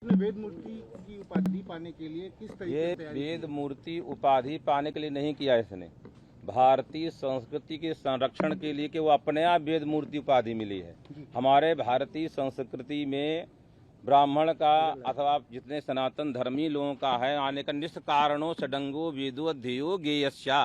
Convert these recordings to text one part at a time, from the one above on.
आपने वेद मूर्ति की उपाधि पाने के लिए किस तरीके ये से तैयारी वेद मूर्ति उपाधि पाने के लिए नहीं किया इसने, भारतीय संस्कृति के संरक्षण के लिए कि वो अपने आप वेद मूर्ति उपाधि मिली है। हमारे भारतीय संस्कृति में ब्राह्मण का अथवा जितने सनातन धर्मी लोगों का है आने का निष्कारणो षडंगो वेदो अध्ययो गेयस्या,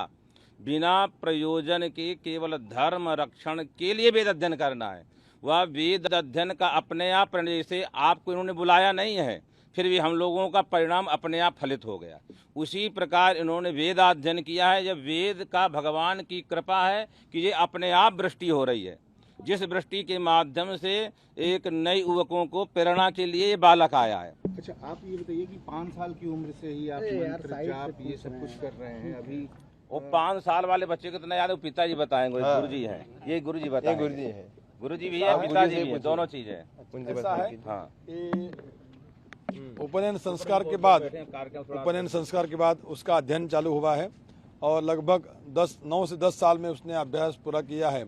बिना प्रयोजन के केवल धर्म रक्षण के लिए वेद अध्ययन करना है। वह वेद अध्ययन का अपने आप जैसे आपको इन्होंने बुलाया नहीं है, फिर भी हम लोगों का परिणाम अपने आप फलित हो गया। उसी प्रकार इन्होंने वेदाध्ययन किया है। जब वेद का भगवान की कृपा है कि ये अपने आप वृष्टि हो रही है, जिस वृष्टि के माध्यम से एक नए युवकों को प्रेरणा के लिए ये बालक आया है। अच्छा, आप ये बताइए कि 5 साल की उम्र से ही आप मंत्र जाप ये सब कुछ कर रहे हैं अभी? वो 5 साल वाले बच्चे को इतना याद है, पिताजी बताएंगे। हाँ। गुरुजी हैं, ये गुरुजी बताएंगे। गुरुजी है, गुरुजी भी है, पिताजी भी है, दोनों चीज है। ऐसा है हाँ, उपनयन संस्कार के बाद उसका अध्ययन चालू हुआ है और लगभग 9 से 10 साल में उसने अभ्यास पूरा किया है।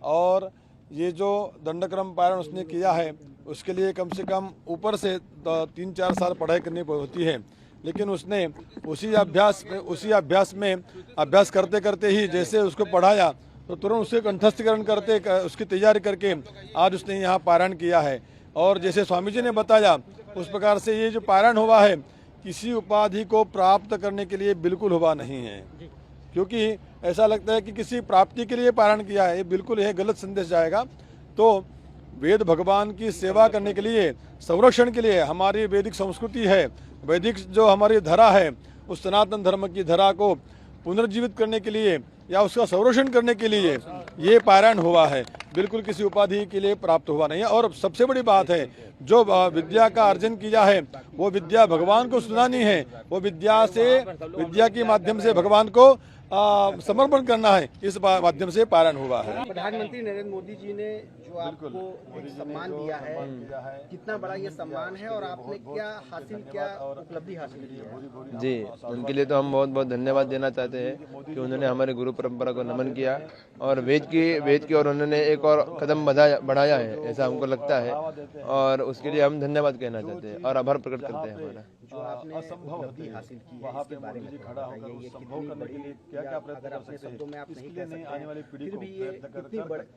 और ये जो दंडक्रम पारायण उसने किया है उसके लिए कम से कम ऊपर से 3-4 साल पढ़ाई करनी होती है, लेकिन उसने उसी अभ्यास में अभ्यास करते करते ही जैसे उसको पढ़ाया तो तुरंत उसके कंठस्थीकरण करते उसकी तैयारी करके आज उसने यहाँ पारायण किया है। और जैसे स्वामी जी ने बताया उस प्रकार से ये जो पारायण हुआ है किसी उपाधि को प्राप्त करने के लिए बिल्कुल हुआ नहीं है, क्योंकि ऐसा लगता है कि किसी प्राप्ति के लिए पारायण किया है, ये बिल्कुल यह गलत संदेश जाएगा। तो वेद भगवान की सेवा करने के लिए, संरक्षण के लिए, हमारी वैदिक संस्कृति है, वैदिक जो हमारी धरा है उस सनातन धर्म की धरा को पुनर्जीवित करने के लिए या उसका संरक्षण करने के लिए ये पारायण हुआ है, बिल्कुल किसी उपाधि के लिए प्राप्त हुआ नहीं है। और सबसे बड़ी बात है, जो विद्या का अर्जन किया है वो विद्या भगवान को सुनानी है, वो विद्या के माध्यम से भगवान को समर्पण करना है, इस माध्यम से पारायण हुआ है। प्रधानमंत्री नरेंद्र मोदी जी ने जो आपको एक सम्मान दिया है, कितना बड़ा ये सम्मान है और आपने क्या उपलब्धि हासिल की है? जी, उनके लिए तो हम बहुत बहुत धन्यवाद देना चाहते हैं कि उन्होंने हमारे गुरु परंपरा को नमन किया और वेद की और उन्होंने एक और कदम बढ़ाया है, ऐसा हमको लगता है। और उसके लिए हम धन्यवाद कहना चाहते हैं और आभार प्रकट करते हैं हमारा। जो आपने उपलब्धि हासिल की है इसके बारे में थोड़ा बताइए, ये कितनी बड़ी, अगर अपने शब्दों में आप नहीं कह सकते फिर भी ये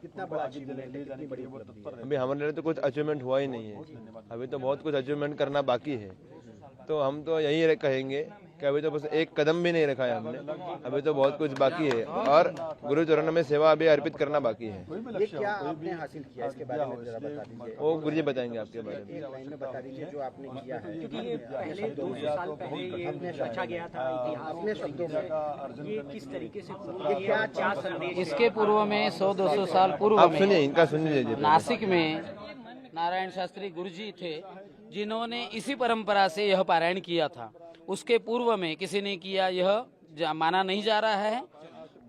कितना बड़ा अचीवमेंट है, कितनी बड़ी उपलब्धि है? अभी हमारे लिए तो कुछ अचीवमेंट हुआ ही नहीं है, अभी तो बहुत कुछ अचीवमेंट करना बाकी है। तो हम तो यही कहेंगे कि अभी तो बस एक कदम भी नहीं रखा है हमने, अभी तो बहुत कुछ बाकी है और गुरु चरणों में सेवा अभी अर्पित करना बाकी है। ये क्या आपने हासिल किया इसके बारे में जरा बता दीजिए। वो गुरु जी बताएंगे आपके बारे में। एक लाइन में बता दीजिए जो आपने किया है, क्योंकि ये पहले 200 साल पहले ये रचा गया था इतिहास अपने शब्दों में ये किस तरीके से क्या संदेश? इसके पूर्व में 100-200 साल पूर्व आप में सुनिए, इनका सुन लीजिए। नासिक में नारायण शास्त्री गुरुजी थे जिन्होंने इसी परंपरा से यह पारायण किया था। उसके पूर्व में किसी ने किया यह माना नहीं जा रहा है।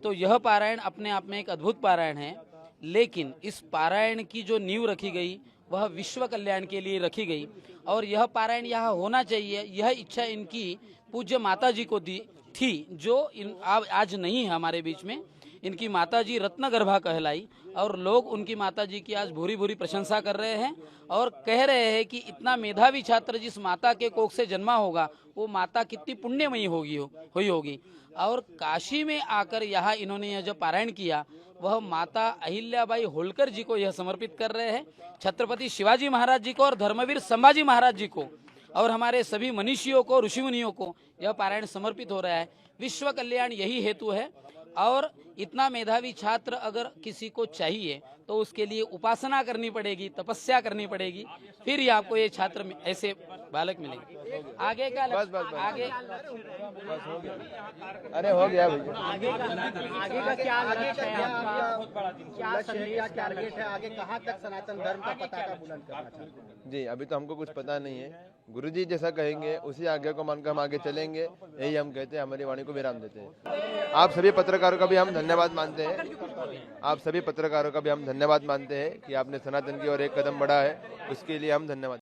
तो यह पारायण अपने आप में एक अद्भुत पारायण है, लेकिन इस पारायण की जो नींव रखी गई वह विश्व कल्याण के लिए रखी गई और यह पारायण यहाँ होना चाहिए, यह इच्छा इनकी पूज्य माता जी को दी थी, जो आज नहीं है हमारे बीच में। इनकी माताजी रत्नगर्भा कहलाई और लोग उनकी माताजी की आज भूरी भूरी प्रशंसा कर रहे हैं और कह रहे हैं कि इतना मेधावी छात्र जिस माता के कोख से जन्मा होगा वो माता कितनी पुण्यमयी हुई होगी। और काशी में आकर यहाँ इन्होंने यह जो पारायण किया वह माता अहिल्याबाई होलकर जी को यह समर्पित कर रहे हैं, छत्रपति शिवाजी महाराज जी को और धर्मवीर संभाजी महाराज जी को और हमारे सभी मनीषियों को, ऋषि मुनियों को यह पारायण समर्पित हो रहा है। विश्व कल्याण यही हेतु है और इतना मेधावी छात्र अगर किसी को चाहिए तो उसके लिए उपासना करनी पड़ेगी, तपस्या करनी पड़ेगी, फिर ही आपको ये छात्र ऐसे बालक मिलेंगे। आगे का आगे अरे हो गया आगे का क्या लक्ष्य है आपका? क्या संदेश, क्या टारगेट है आगे? कहाँ तक सनातन धर्म का पताका बुलंद करना चाहते हैं? जी, अभी तो हमको कुछ पता नहीं है। गुरुजी जैसा कहेंगे उसी आज्ञा को मानकर हम आगे चलेंगे, यही हम कहते हैं, हमारी वाणी को विराम देते हैं। आप सभी पत्रकारों का भी हम धन्यवाद मानते हैं कि आपने सनातन की ओर एक कदम बढ़ा है, उसके लिए हम धन्यवाद।